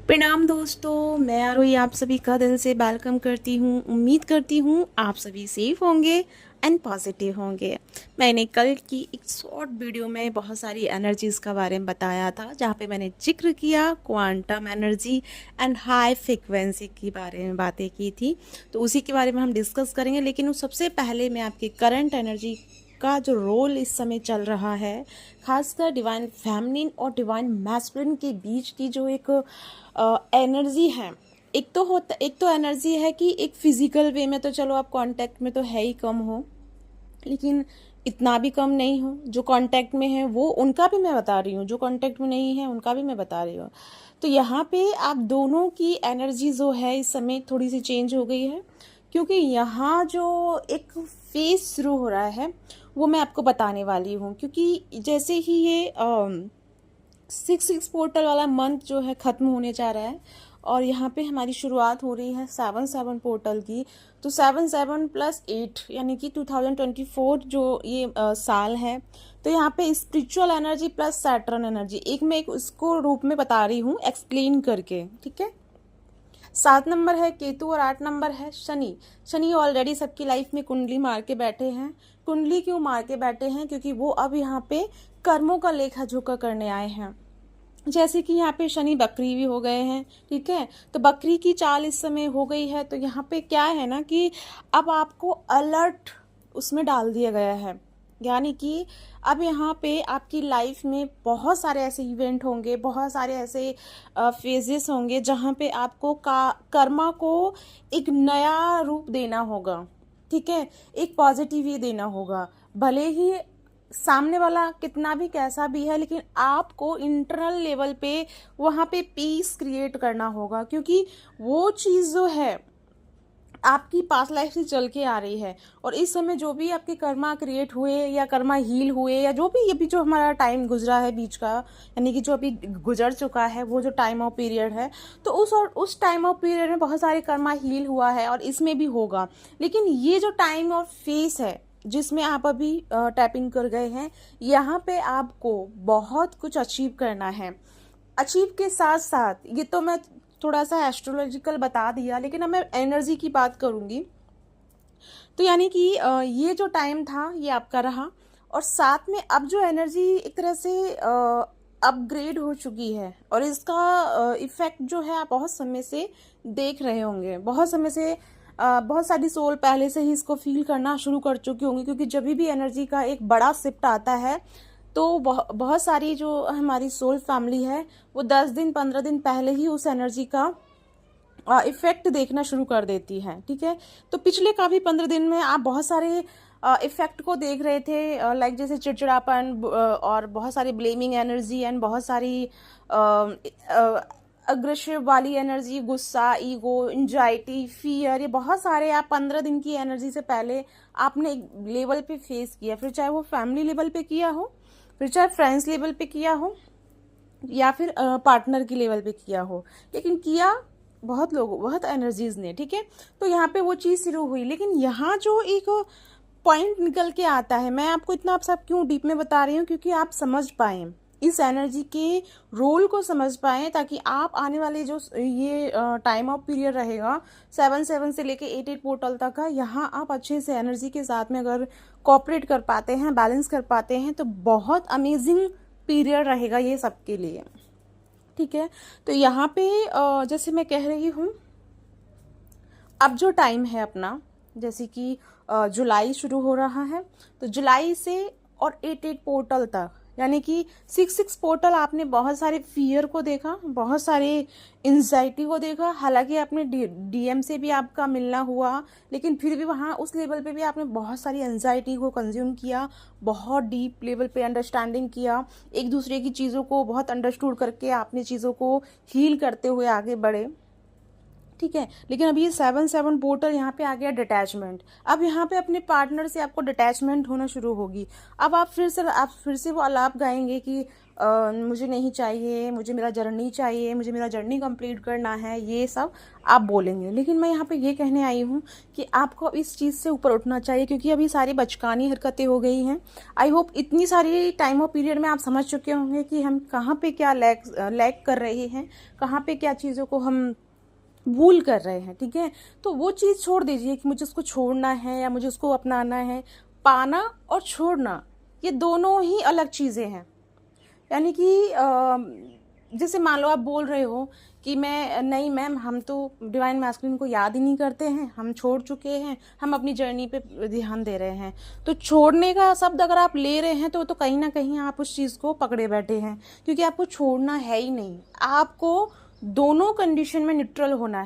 प्रणाम दोस्तों, मैं आरोही आप सभी का दिल से वेलकम करती हूँ। उम्मीद करती हूँ आप सभी सेफ होंगे एंड पॉजिटिव होंगे। मैंने कल की एक शॉर्ट वीडियो में बहुत सारी एनर्जीज़ का बारे में बताया था, जहाँ पे मैंने जिक्र किया quantum energy and high frequency के बारे में बातें की थी। तो उसी के बारे में हम डिस्कस करेंगे, लेकिन उस सबसे पहले मैं आपकी करंट एनर्जी का जो रोल इस समय चल रहा है, खासकर डिवाइन फेमिनिन और डिवाइन मैस्कुलिन के बीच की जो एक एनर्जी है। एक तो एनर्जी है कि एक फिजिकल वे में तो चलो आप कांटेक्ट में तो है ही कम हो, लेकिन इतना भी कम नहीं हो। जो कांटेक्ट में है वो उनका भी मैं बता रही हूँ, जो कांटेक्ट में नहीं है उनका भी मैं बता रही हूँ। तो यहाँ पे आप दोनों की एनर्जी जो है इस समय थोड़ी सी चेंज हो गई है, क्योंकि यहाँ जो एक फेज शुरू हो रहा है वो मैं आपको बताने वाली हूँ। क्योंकि जैसे ही ये 6 पोर्टल वाला मंथ जो है ख़त्म होने जा रहा है और यहाँ पे हमारी शुरुआत हो रही है 7 पोर्टल की। तो 7 + 8 यानी कि 2024 जो ये साल है, तो यहाँ पे spiritual energy plus Saturn energy एक मैं एक उसको रूप में बता रही हूँ एक्सप्लेन करके, ठीक है। 7 नंबर है केतु और 8 नंबर है शनि। शनि ऑलरेडी सबकी लाइफ में कुंडली मार के बैठे हैं। कुंडली क्यों मार के बैठे हैं? क्योंकि वो अब यहाँ पे कर्मों का लेखा जोखा करने आए हैं। जैसे कि यहाँ पे शनि बकरी भी हो गए हैं, ठीक है। तो बकरी की चाल इस समय हो गई है। तो यहाँ पे क्या है ना कि अब आपको अलर्ट उसमें डाल दिया गया है, यानी कि अब यहाँ पे आपकी लाइफ में बहुत सारे ऐसे इवेंट होंगे, बहुत सारे ऐसे फेजेस होंगे जहाँ पे आपको कर्मा को एक नया रूप देना होगा, ठीक है। एक पॉजिटिव ये देना होगा। भले ही सामने वाला कितना भी कैसा भी है, लेकिन आपको इंटरनल लेवल पे वहाँ पे पीस क्रिएट करना होगा, क्योंकि वो चीज़ जो है आपकी पास्ट लाइफ से चल के आ रही है। और इस समय जो भी आपके कर्मा क्रिएट हुए या कर्मा हील हुए या जो भी ये भी जो हमारा टाइम गुजरा है बीच का, यानी कि जो अभी गुजर चुका है वो जो टाइम ऑफ पीरियड है, तो उस टाइम ऑफ पीरियड में बहुत सारे कर्मा हील हुआ है और इसमें भी होगा। लेकिन ये जो टाइम और फेस है जिसमें आप अभी टैपिंग कर गए हैं, यहाँ पे आपको बहुत कुछ अचीव करना है। अचीव के साथ साथ ये तो मैं थोड़ा सा एस्ट्रोलॉजिकल बता दिया, लेकिन अब मैं एनर्जी की बात करूँगी। तो यानी कि ये जो टाइम था ये आपका रहा, और साथ में अब जो एनर्जी एक तरह से अपग्रेड हो चुकी है, और इसका इफेक्ट जो है आप बहुत समय से देख रहे होंगे। बहुत समय से बहुत सारी सोल पहले से ही इसको फील करना शुरू कर चुकी होंगी, क्योंकि जब भी एनर्जी का एक बड़ा शिफ्ट आता है तो बहुत सारी जो हमारी सोल फैमिली है वो 10 दिन 15 दिन पहले ही उस एनर्जी का इफेक्ट देखना शुरू कर देती है, ठीक है। तो पिछले काफ़ी 15 दिन में आप बहुत सारे इफेक्ट को देख रहे थे, लाइक जैसे चिड़चिड़ापन और बहुत सारी ब्लेमिंग एनर्जी एंड बहुत सारी अग्रेसिव वाली एनर्जी, गुस्सा, ईगो, एंजाइटी, फियर, ये बहुत सारे आप 15 दिन की एनर्जी से पहले आपने एक लेवल पे फेस किया। फिर चाहे वो फैमिली लेवल पे किया हो, फिर चाहे फ्रेंड्स लेवल पे किया हो, या फिर पार्टनर की लेवल पे किया हो, लेकिन किया बहुत लोगों बहुत एनर्जीज ने, ठीक है। तो यहाँ पे वो चीज़ शुरू हुई। लेकिन यहाँ जो एक पॉइंट निकल के आता है, मैं आपको इतना आप सब क्यों डीप में बता रही हूँ, क्योंकि आप समझ पाएँ इस एनर्जी के रोल को समझ पाएँ, ताकि आप आने वाले जो ये टाइम ऑफ पीरियड रहेगा 7 से लेके 8 पोर्टल तक का, यहाँ आप अच्छे से एनर्जी के साथ में अगर कोऑपरेट कर पाते हैं, बैलेंस कर पाते हैं, तो बहुत अमेजिंग पीरियड रहेगा ये सबके लिए, ठीक है। तो यहाँ पे जैसे मैं कह रही हूँ, अब जो टाइम है अपना, जैसे कि जुलाई शुरू हो रहा है, तो जुलाई से और 8 पोर्टल तक, यानी कि 6 पोर्टल आपने बहुत सारे फियर को देखा, बहुत सारे एंजाइटी को देखा। हालांकि आपने डीएम से भी आपका मिलना हुआ, लेकिन फिर भी वहाँ उस लेवल पे भी आपने बहुत सारी एंजाइटी को कंज्यूम किया, बहुत डीप लेवल पे अंडरस्टैंडिंग किया, एक दूसरे की चीज़ों को बहुत अंडरस्टूड करके आपने चीज़ों को हील करते हुए आगे बढ़े, ठीक है। लेकिन अब ये 7 पोर्टल यहाँ पे आ गया डिटैचमेंट। अब यहाँ पे अपने पार्टनर से आपको डिटैचमेंट होना शुरू होगी। अब आप फिर से वो आलाप गाएंगे कि मुझे नहीं चाहिए, मुझे मेरा जर्नी चाहिए, मुझे मेरा जर्नी कंप्लीट करना है, ये सब आप बोलेंगे। लेकिन मैं यहाँ पे ये कहने आई हूँ कि आपको इस चीज़ से ऊपर उठना चाहिए, क्योंकि अभी सारी बचकानी हरकतें हो गई हैं। आई होप इतनी सारी टाइम और पीरियड में आप समझ चुके होंगे कि हम कहाँ पे क्या लैक कर रहे हैं, कहाँ पे क्या चीज़ों को हम भूल कर रहे हैं। ठीक है, तो वो चीज़ छोड़ दीजिए कि मुझे उसको छोड़ना है या मुझे उसको अपनाना है। पाना और छोड़ना ये दोनों ही अलग चीज़ें हैं। यानी कि जैसे मान लो आप बोल रहे हो कि मैं नहीं मैम, हम तो डिवाइन मैस्कुलिन को याद ही नहीं करते हैं, हम छोड़ चुके हैं, हम अपनी जर्नी पे ध्यान दे रहे हैं। तो छोड़ने का शब्द अगर आप ले रहे हैं तो कहीं ना कहीं आप उस चीज़ को पकड़े बैठे हैं, क्योंकि आपको छोड़ना है ही नहीं। आपको दोनों कंडीशन में न्यूट्रल होना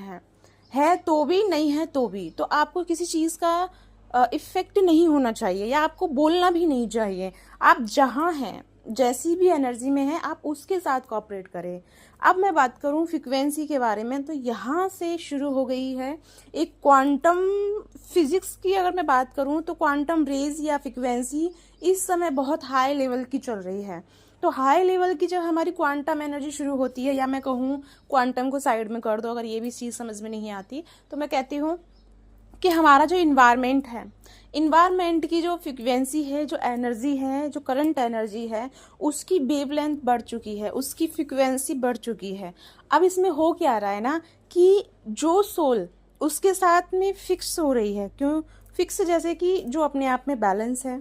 है तो भी, नहीं है तो भी। तो आपको किसी चीज़ का इफेक्ट नहीं होना चाहिए या आपको बोलना भी नहीं चाहिए। आप जहाँ हैं, जैसी भी एनर्जी में है, आप उसके साथ कोऑपरेट करें। अब मैं बात करूं फ्रीक्वेंसी के बारे में, तो यहाँ से शुरू हो गई है एक क्वांटम फिजिक्स की। अगर मैं बात करूं तो क्वांटम रेज या फ्रीक्वेंसी इस समय बहुत हाई लेवल की चल रही है। तो हाई लेवल की जब हमारी क्वांटम एनर्जी शुरू होती है, या मैं कहूँ क्वांटम को साइड में कर दो अगर ये भी चीज़ समझ में नहीं आती, तो मैं कहती हूँ कि हमारा जो इन्वायरमेंट है, इन्वायरमेंट की जो फ्रीक्वेंसी है, जो एनर्जी है, जो करंट एनर्जी है, उसकी वेवलेंथ बढ़ चुकी है, उसकी फ्रीक्वेंसी बढ़ चुकी है। अब इसमें हो क्या रहा है ना कि जो सोल उसके साथ में फिक्स हो रही है। क्यों फिक्स? जैसे कि जो अपने आप में बैलेंस है,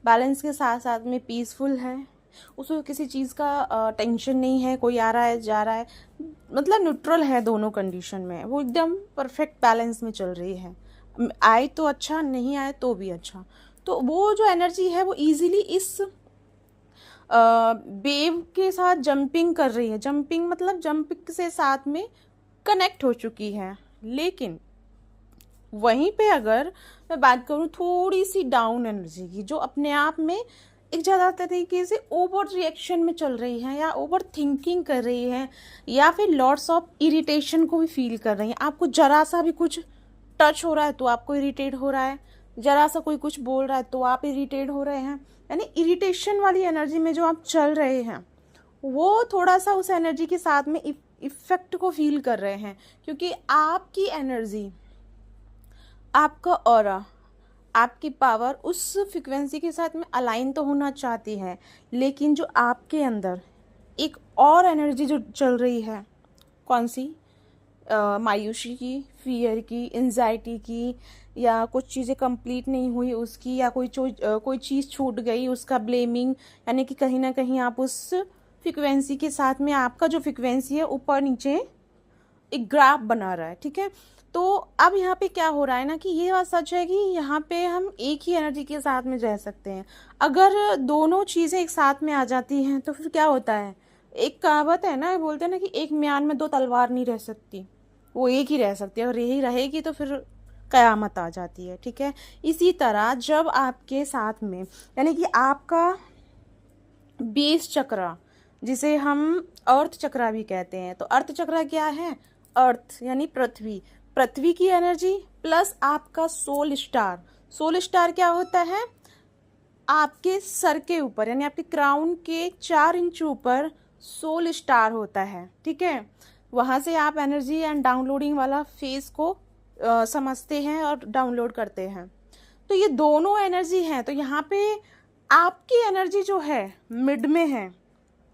बैलेंस के साथ साथ में पीसफुल है, उसको किसी चीज़ का टेंशन नहीं है, कोई आ रहा है जा रहा है, मतलब न्यूट्रल है दोनों कंडीशन में, वो एकदम परफेक्ट बैलेंस में चल रही है। आए तो अच्छा, नहीं आए तो भी अच्छा। तो वो जो एनर्जी है वो इजीली इस वेव के साथ जंपिंग कर रही है। जंपिंग मतलब जंपिंग से साथ में कनेक्ट हो चुकी है। लेकिन वहीं पे अगर मैं बात करूँ थोड़ी सी डाउन एनर्जी की, जो अपने आप में एक ज़्यादा तरीके से ओवर रिएक्शन में चल रही है, या ओवर थिंकिंग कर रही है, या फिर लॉट्स ऑफ इरिटेशन को भी फील कर रही है। आपको जरा सा भी कुछ टच हो रहा है तो आपको इरिटेट हो रहा है, जरा सा कोई कुछ बोल रहा है तो आप इरिटेट हो रहे हैं। यानी इरिटेशन वाली एनर्जी में जो आप चल रहे हैं, वो थोड़ा सा उस एनर्जी के साथ में इफेक्ट को फील कर रहे हैं, क्योंकि आपकी एनर्जी, आपका ऑरा, आपकी पावर उस फ्रिक्वेंसी के साथ में अलाइन तो होना चाहती है। लेकिन जो आपके अंदर एक और एनर्जी जो चल रही है, कौन सी? मायूसी की, फियर की, एंजाइटी की, या कुछ चीज़ें कंप्लीट नहीं हुई उसकी, या कोई चीज़ छूट गई उसका ब्लेमिंग। यानी कि कहीं ना कहीं आप उस फ्रिक्वेंसी के साथ में, आपका जो फ्रिक्वेंसी है ऊपर नीचे एक ग्राफ बना रहा है। ठीक है, तो अब यहाँ पे क्या हो रहा है ना कि ये बात सच है कि यहाँ पे हम एक ही एनर्जी के साथ में रह सकते हैं। अगर दोनों चीज़ें एक साथ में आ जाती हैं तो फिर क्या होता है, एक कहावत है ना, बोलते हैं ना कि एक म्यान में दो तलवार नहीं रह सकती, वो एक ही रह सकती है। अगर यही रहेगी तो फिर कयामत आ जाती है। ठीक है, इसी तरह जब आपके साथ में, यानी कि आपका बेस चक्र, जिसे हम अर्थ चक्र भी कहते हैं, तो अर्थ चक्र क्या है? अर्थ यानी पृथ्वी, पृथ्वी की एनर्जी प्लस आपका सोल स्टार। सोल स्टार क्या होता है? आपके सर के ऊपर, यानी आपके क्राउन के 4 इंच ऊपर सोल स्टार होता है। ठीक है, वहाँ से आप एनर्जी एंड डाउनलोडिंग वाला फेज को समझते हैं और डाउनलोड करते हैं। तो ये दोनों एनर्जी हैं। तो यहाँ पे आपकी एनर्जी जो है मिड में है,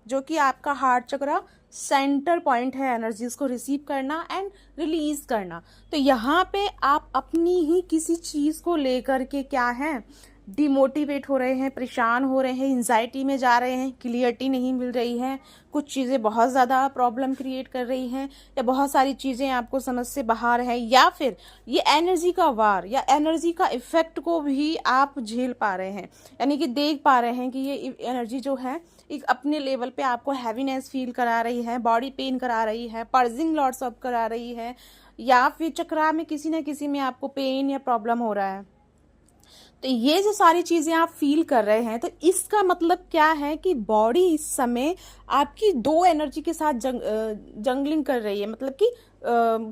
जो कि आपका हार्ट चक्र सेंटर पॉइंट है एनर्जीज को रिसीव करना एंड रिलीज करना। तो यहाँ पे आप अपनी ही किसी चीज़ को लेकर के क्या है, डिमोटिवेट हो रहे हैं, परेशान हो रहे हैं, एंजाइटी में जा रहे हैं, क्लियरिटी नहीं मिल रही है, कुछ चीज़ें बहुत ज़्यादा प्रॉब्लम क्रिएट कर रही हैं, या बहुत सारी चीज़ें आपको समझ से बाहर है, या फिर ये एनर्जी का वार या एनर्जी का इफेक्ट को भी आप झेल पा रहे हैं। यानी कि देख पा रहे हैं कि ये एनर्जी जो है एक अपने लेवल पे आपको हैवीनेस फील करा रही है, बॉडी पेन करा रही है, पर्जिंग लॉट्स ऑफ करा रही है, या फिर चक्रा में किसी न किसी में आपको पेन या प्रॉब्लम हो रहा है। तो ये जो सारी चीज़ें आप फील कर रहे हैं, तो इसका मतलब क्या है कि बॉडी इस समय आपकी दो एनर्जी के साथ जंगलिंग कर रही है, मतलब कि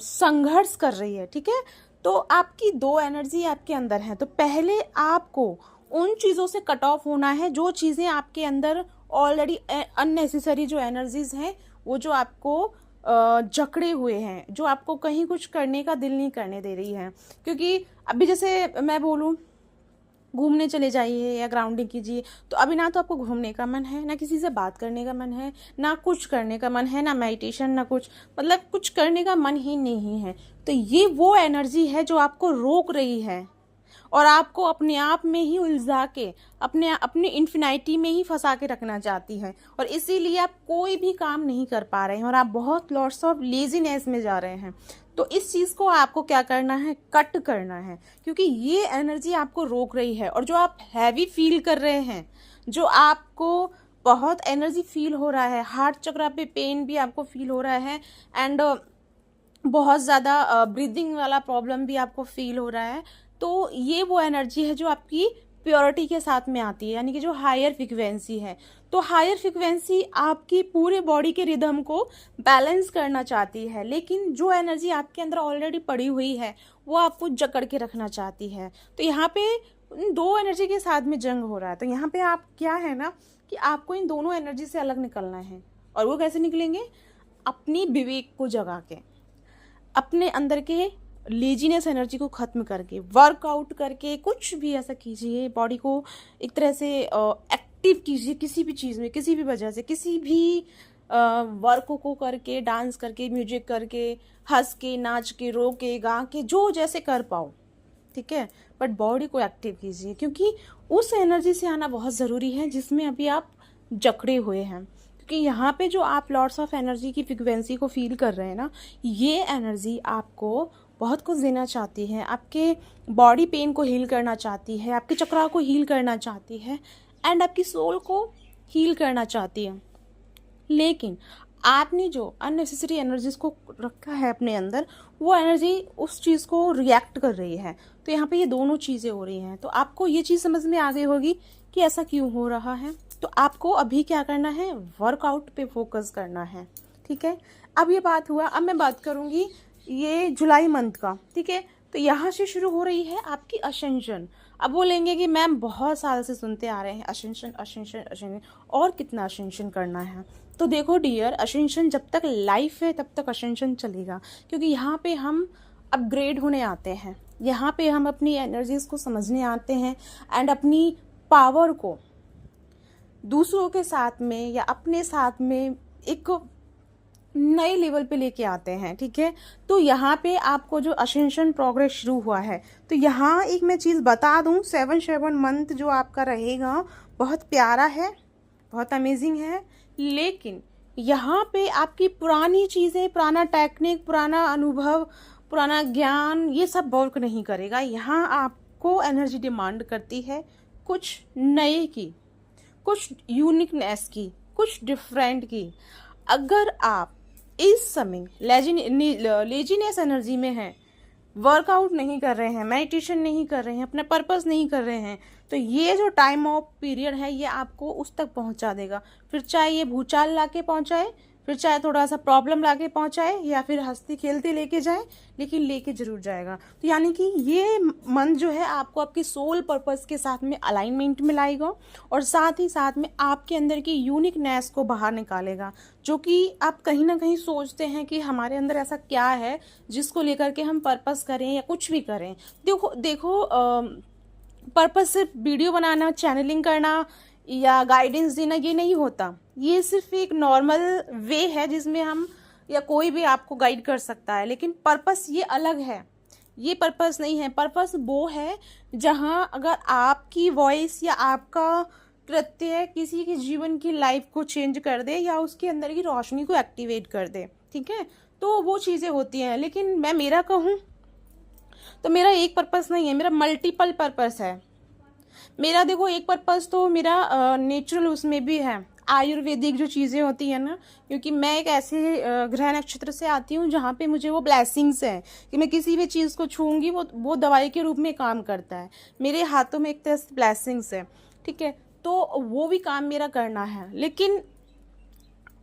संघर्ष कर रही है। ठीक है, तो आपकी दो एनर्जी आपके अंदर है, तो पहले आपको उन चीज़ों से कट ऑफ होना है जो चीज़ें आपके अंदर ऑलरेडी अननेसेसरी जो एनर्जीज हैं वो जो आपको जकड़े हुए हैं, जो आपको कहीं कुछ करने का दिल नहीं करने दे रही है। क्योंकि अभी जैसे मैं बोलूँ घूमने चले जाइए या ग्राउंडिंग कीजिए, तो अभी ना तो आपको घूमने का मन है, ना किसी से बात करने का मन है, ना कुछ करने का मन है, ना मेडिटेशन, ना कुछ, मतलब कुछ करने का मन ही नहीं है। तो ये वो एनर्जी है जो आपको रोक रही है और आपको अपने आप में ही उलझा के अपने इन्फिनिटी में ही फंसा के रखना चाहती है, और इसीलिए आप कोई भी काम नहीं कर पा रहे हैं और आप बहुत लॉट्स ऑफ लेजीनेस में जा रहे हैं। तो इस चीज़ को आपको क्या करना है, कट करना है, क्योंकि ये एनर्जी आपको रोक रही है। और जो आप हैवी फील कर रहे हैं, जो आपको बहुत एनर्जी फील हो रहा है, हार्ट चक्र पे पेन भी आपको फील हो रहा है, एंड बहुत ज़्यादा ब्रीदिंग वाला प्रॉब्लम भी आपको फील हो रहा है, तो ये वो एनर्जी है जो आपकी प्योरिटी के साथ में आती है, यानी कि जो हायर फ्रिक्वेंसी है। तो हायर फ्रिक्वेंसी आपकी पूरे बॉडी के रिदम को बैलेंस करना चाहती है, लेकिन जो एनर्जी आपके अंदर ऑलरेडी पड़ी हुई है वो आपको जकड़ के रखना चाहती है। तो यहाँ पे इन दो एनर्जी के साथ में जंग हो रहा है। तो यहाँ पे आप क्या है ना कि आपको इन दोनों एनर्जी से अलग निकलना है। और वो कैसे निकलेंगे, अपनी विवेक को जगा के, अपने अंदर के लेजीनेस एनर्जी को ख़त्म करके, वर्कआउट करके, कुछ भी ऐसा कीजिए, बॉडी को एक तरह से एक्टिव कीजिए, किसी भी चीज़ में, किसी भी वजह से, किसी भी वर्क को करके, डांस करके, म्यूजिक करके, हंस के, नाच के, रो के, गा के, जो जैसे कर पाओ, ठीक है, बट बॉडी को एक्टिव कीजिए, क्योंकि उस एनर्जी से आना बहुत ज़रूरी है जिसमें अभी आप जकड़े हुए हैं। क्योंकि यहाँ पे जो आप लॉट्स ऑफ एनर्जी की फ्रिक्वेंसी को फील कर रहे हैं ना, ये एनर्जी आपको बहुत कुछ देना चाहती है, आपके बॉडी पेन को हील करना चाहती है, आपके चक्रा को हील करना चाहती है, एंड आपकी सोल को हील करना चाहती है। लेकिन आपने जो अननेसेसरी एनर्जीज को रखा है अपने अंदर, वो एनर्जी उस चीज़ को रिएक्ट कर रही है। तो यहाँ पे ये दोनों चीज़ें हो रही हैं। तो आपको ये चीज़ समझ में आ गई होगी कि ऐसा क्यों हो रहा है। तो आपको अभी क्या करना है, वर्कआउट पे फोकस करना है, ठीक है। अब ये बात हुआ, अब मैं बात करूँगी ये जुलाई मंथ का, ठीक है। तो यहाँ से शुरू हो रही है आपकी असेंशन। अब बोलेंगे कि मैम बहुत साल से सुनते आ रहे हैं असेंशन असेंशन असेंशन, और कितना असेंशन करना है। तो देखो डियर, असेंशन जब तक लाइफ है तब तक असेंशन चलेगा, क्योंकि यहाँ पे हम अपग्रेड होने आते हैं, यहाँ पे हम अपनी एनर्जीज को समझने आते हैं, एंड अपनी पावर को दूसरों के साथ में या अपने साथ में एक नए लेवल पे लेके आते हैं, ठीक है। तो यहाँ पे आपको जो असेंशन प्रोग्रेस शुरू हुआ है, तो यहाँ एक मैं चीज़ बता दूँ, 7 मंथ जो आपका रहेगा बहुत प्यारा है, बहुत अमेजिंग है, लेकिन यहाँ पे आपकी पुरानी चीज़ें, पुराना टेक्निक, पुराना अनुभव, पुराना ज्ञान, ये सब वर्क नहीं करेगा। यहाँ आपको एनर्जी डिमांड करती है कुछ नए की, कुछ यूनिकनेस की, कुछ डिफरेंट की। अगर आप इस समय लेजीनेस एनर्जी में हैं, वर्कआउट नहीं कर रहे हैं, मेडिटेशन नहीं कर रहे हैं, अपना पर्पस नहीं कर रहे हैं, तो ये जो टाइम ऑफ पीरियड है ये आपको उस तक पहुंचा देगा। फिर चाहे ये भूचाल लाके पहुंचाए, फिर चाहे थोड़ा सा प्रॉब्लम लाके पहुंचाए, या फिर हंसती खेलती लेके जाए, लेकिन लेके जरूर जाएगा। तो यानी कि ये मंथ जो है आपको आपके सोल पर्पस के साथ में अलाइनमेंट में लाएगा, और साथ ही साथ में आपके अंदर की यूनिकनेस को बाहर निकालेगा, जो कि आप कहीं ना कहीं सोचते हैं कि हमारे अंदर ऐसा क्या है जिसको लेकर के हम पर्पस करें या कुछ भी करें। देखो पर्पस सिर्फ वीडियो बनाना, चैनलिंग करना या गाइडेंस देना ये नहीं होता। ये सिर्फ एक नॉर्मल वे है जिसमें हम या कोई भी आपको गाइड कर सकता है, लेकिन पर्पस ये अलग है। ये पर्पस नहीं है। पर्पस वो है जहाँ अगर आपकी वॉइस या आपका कृत्य किसी के जीवन की लाइफ को चेंज कर दे या उसके अंदर की रोशनी को एक्टिवेट कर दे, ठीक है, तो वो चीज़ें होती हैं। लेकिन मैं मेरा कहूँ तो मेरा एक पर्पस नहीं है, मेरा मल्टीपल पर्पस है। मेरा देखो एक पर्पस तो मेरा नेचुरल उसमें भी है, आयुर्वेदिक जो चीज़ें होती हैं ना, क्योंकि मैं एक ऐसे ग्रह नक्षत्र से आती हूँ जहाँ पे मुझे वो ब्लेसिंग्स हैं कि मैं किसी भी चीज़ को छूँगी वो दवाई के रूप में काम करता है। मेरे हाथों में एक तरह से ब्लेसिंग्स है, ठीक है, तो वो भी काम मेरा करना है। लेकिन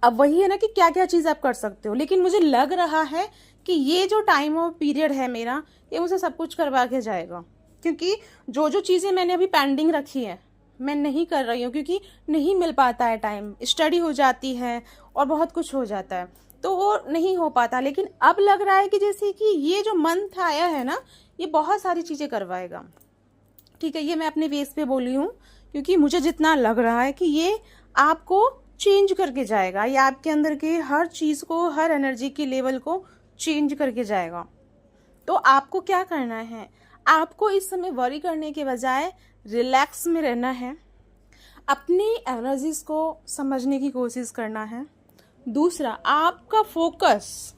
अब वही है ना कि क्या क्या चीज़ आप कर सकते हो, लेकिन मुझे लग रहा है कि ये जो टाइम ऑफ पीरियड है मेरा, ये मुझे सब कुछ करवा के जाएगा, क्योंकि जो जो चीज़ें मैंने अभी पेंडिंग रखी है मैं नहीं कर रही हूँ क्योंकि नहीं मिल पाता है टाइम, स्टडी हो जाती है और बहुत कुछ हो जाता है, तो वो नहीं हो पाता। लेकिन अब लग रहा है कि जैसे कि ये जो मंथ आया है ना, ये बहुत सारी चीज़ें करवाएगा। ठीक है, ये मैं अपने बेस पे बोली हूँ क्योंकि मुझे जितना लग रहा है कि ये आपको चेंज करके जाएगा, ये आपके अंदर के हर चीज़ को, हर एनर्जी के लेवल को चेंज करके जाएगा। तो आपको क्या करना है, आपको इस समय वरी करने के बजाय रिलैक्स में रहना है, अपनी एनर्जीज को समझने की कोशिश करना है। दूसरा, आपका फोकस,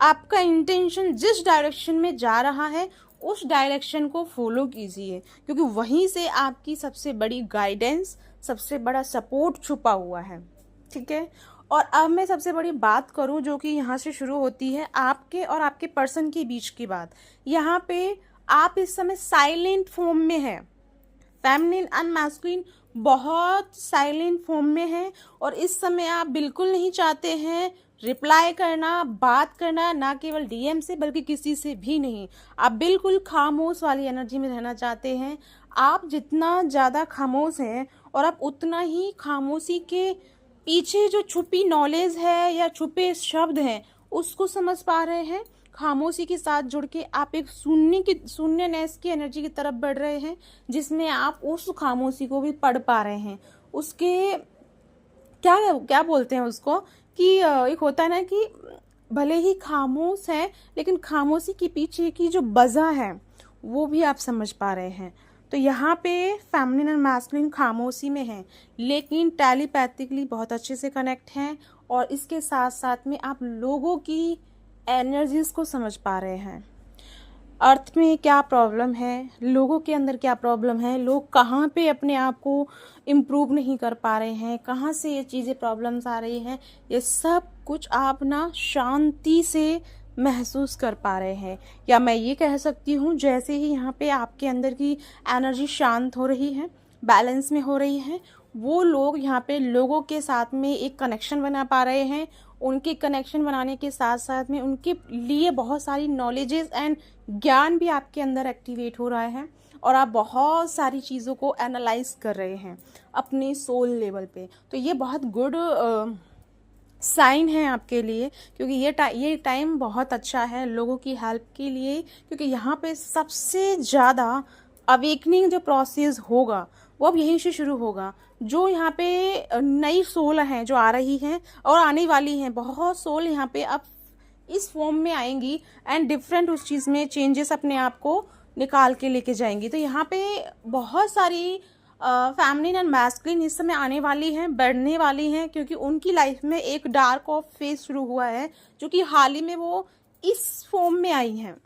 आपका इंटेंशन जिस डायरेक्शन में जा रहा है उस डायरेक्शन को फॉलो कीजिए, क्योंकि वहीं से आपकी सबसे बड़ी गाइडेंस, सबसे बड़ा सपोर्ट छुपा हुआ है। ठीक है, और अब मैं सबसे बड़ी बात करूं जो कि यहाँ से शुरू होती है, आपके और आपके पर्सन के बीच की बात। यहाँ पे आप इस समय साइलेंट फॉर्म में है, फेमिनिन एंड मैस्कुलिन बहुत साइलेंट फॉर्म में है, और इस समय आप बिल्कुल नहीं चाहते हैं रिप्लाई करना, बात करना, ना केवल डीएम से बल्कि किसी से भी नहीं। आप बिल्कुल खामोश वाली एनर्जी में रहना चाहते हैं। आप जितना ज़्यादा खामोश हैं और आप उतना ही खामोशी के पीछे जो छुपी नॉलेज है या छुपे शब्द हैं उसको समझ पा रहे हैं। खामोशी के साथ जुड़ के आप एक शून्यनेस की एनर्जी की तरफ बढ़ रहे हैं, जिसमें आप उस खामोशी को भी पढ़ पा रहे हैं। उसके क्या क्या बोलते हैं उसको, कि एक होता है ना कि भले ही खामोश है लेकिन खामोशी के पीछे की जो वजह है वो भी आप समझ पा रहे हैं। तो यहाँ पे फेमिनिन एंड मैस्कुलिन खामोशी में है लेकिन टेलीपैथिकली बहुत अच्छे से कनेक्ट हैं, और इसके साथ साथ में आप लोगों की एनर्जीज को समझ पा रहे हैं। अर्थ में क्या प्रॉब्लम है, लोगों के अंदर क्या प्रॉब्लम है, लोग कहाँ पे अपने आप को इम्प्रूव नहीं कर पा रहे हैं, कहाँ से ये चीज़ें प्रॉब्लम्स आ रही हैं, ये सब कुछ आप ना शांति से महसूस कर पा रहे हैं। या मैं ये कह सकती हूँ जैसे ही यहाँ पे आपके अंदर की एनर्जी शांत हो रही है, बैलेंस में हो रही है, वो लोग यहाँ पे लोगों के साथ में एक कनेक्शन बना पा रहे हैं। उनके कनेक्शन बनाने के साथ साथ में उनके लिए बहुत सारी नॉलेजेस एंड ज्ञान भी आपके अंदर एक्टिवेट हो रहा है, और आप बहुत सारी चीज़ों को एनालाइज कर रहे हैं अपने सोल लेवल पे। तो ये बहुत गुड साइन है आपके लिए, क्योंकि ये टाइम बहुत अच्छा है लोगों की हेल्प के लिए, क्योंकि यहाँ पे सबसे ज़्यादा अवेकनिंग जो प्रोसेस होगा वो अब यहीं से शुरू होगा। जो यहाँ पे नई सोल हैं जो आ रही हैं और आने वाली हैं, बहुत सोल यहाँ पे अब इस फॉर्म में आएंगी एंड डिफरेंट उस चीज़ में चेंजेस अपने आप को निकाल के लेके जाएंगी। तो यहाँ पे बहुत सारी फेमिनिन एंड मैस्कुलिन इस समय आने वाली हैं, बढ़ने वाली हैं, क्योंकि उनकी लाइफ में एक डार्क ऑफ फेज शुरू हुआ है जो कि हाल ही में वो इस फॉर्म में आई हैं।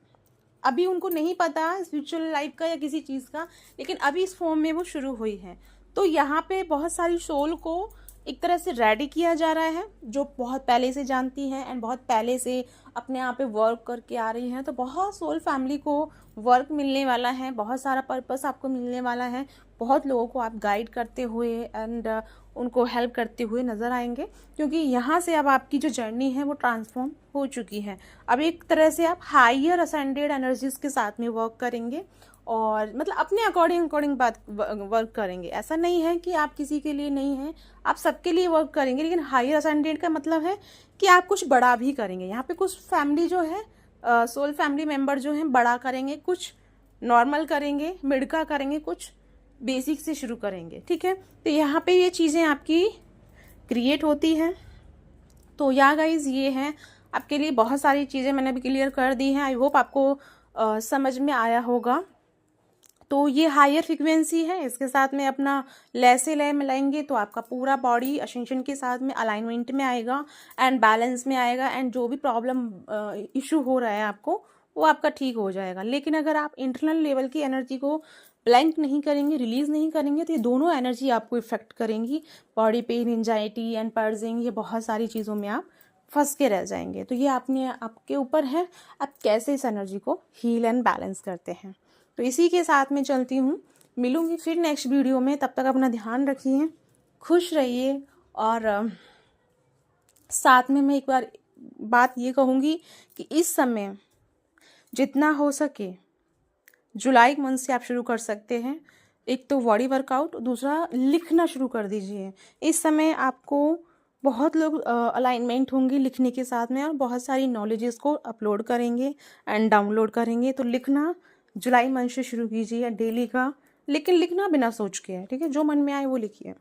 अभी उनको नहीं पता स्पिरिचुअल लाइफ का या किसी चीज़ का, लेकिन अभी इस फॉर्म में वो शुरू हुई है। तो यहाँ पे बहुत सारी सोल को एक तरह से रेडी किया जा रहा है जो बहुत पहले से जानती हैं एंड बहुत पहले से अपने आप पे वर्क करके आ रही हैं। तो बहुत सोल फैमिली को वर्क मिलने वाला है, बहुत सारा पर्पस आपको मिलने वाला है, बहुत लोगों को आप गाइड करते हुए एंड उनको हेल्प करते हुए नज़र आएंगे, क्योंकि यहाँ से अब आपकी जो जर्नी है वो ट्रांसफॉर्म हो चुकी है। अब एक तरह से आप हायर असेंडेड एनर्जीज के साथ में वर्क करेंगे, और मतलब अपने अकॉर्डिंग बात वर्क करेंगे। ऐसा नहीं है कि आप किसी के लिए नहीं हैं, आप सबके लिए वर्क करेंगे, लेकिन हायर असेंडेड का मतलब है कि आप कुछ बड़ा भी करेंगे। यहाँ पे कुछ फैमिली जो है सोल फैमिली मेंबर जो हैं बड़ा करेंगे, कुछ नॉर्मल करेंगे, मिड का करेंगे, कुछ बेसिक से शुरू करेंगे। ठीक है, तो यहाँ पे ये चीज़ें आपकी क्रिएट होती हैं। तो या गाइज ये हैं आपके लिए बहुत सारी चीज़ें मैंने अभी क्लियर कर दी हैं। आई होप आपको समझ में आया होगा। तो ये हायर फ्रिक्वेंसी है, इसके साथ में अपना लय से लय मिलाएंगे तो आपका पूरा बॉडी असेंशन के साथ में अलाइनमेंट में आएगा एंड बैलेंस में आएगा, एंड जो भी प्रॉब्लम इशू हो रहा है आपको वो आपका ठीक हो जाएगा। लेकिन अगर आप इंटरनल लेवल की एनर्जी को ब्लैंक नहीं करेंगे, रिलीज नहीं करेंगे, तो ये दोनों एनर्जी आपको इफेक्ट करेंगी। Body pain, anxiety and purging, ये बहुत सारी चीज़ों में आप फंस के रह जाएंगे। तो ये आपके ऊपर है आप कैसे इस एनर्जी को हील एंड बैलेंस करते हैं। तो इसी के साथ में चलती हूँ, मिलूंगी फिर नेक्स्ट वीडियो में। तब तक अपना ध्यान रखिए, खुश रहिए, और साथ में मैं एक बार बात ये कहूँगी कि इस समय जितना हो सके जुलाई मंथ से आप शुरू कर सकते हैं। एक तो बॉडी वर्कआउट, दूसरा लिखना शुरू कर दीजिए। इस समय आपको बहुत लोग अलाइनमेंट होंगे लिखने के साथ में, और बहुत सारी नॉलेजेस को अपलोड करेंगे एंड डाउनलोड करेंगे। तो लिखना जुलाई मंथ से शुरू कीजिए डेली का, लेकिन लिखना बिना सोच के, ठीक है, जो मन में आए वो लिखिए।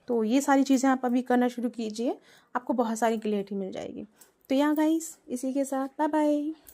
तो ये सारी चीज़ें आप अभी करना शुरू कीजिए, आपको बहुत सारी क्लियरिटी मिल जाएगी। तो या गाइस, इसी के साथ बाय बाय।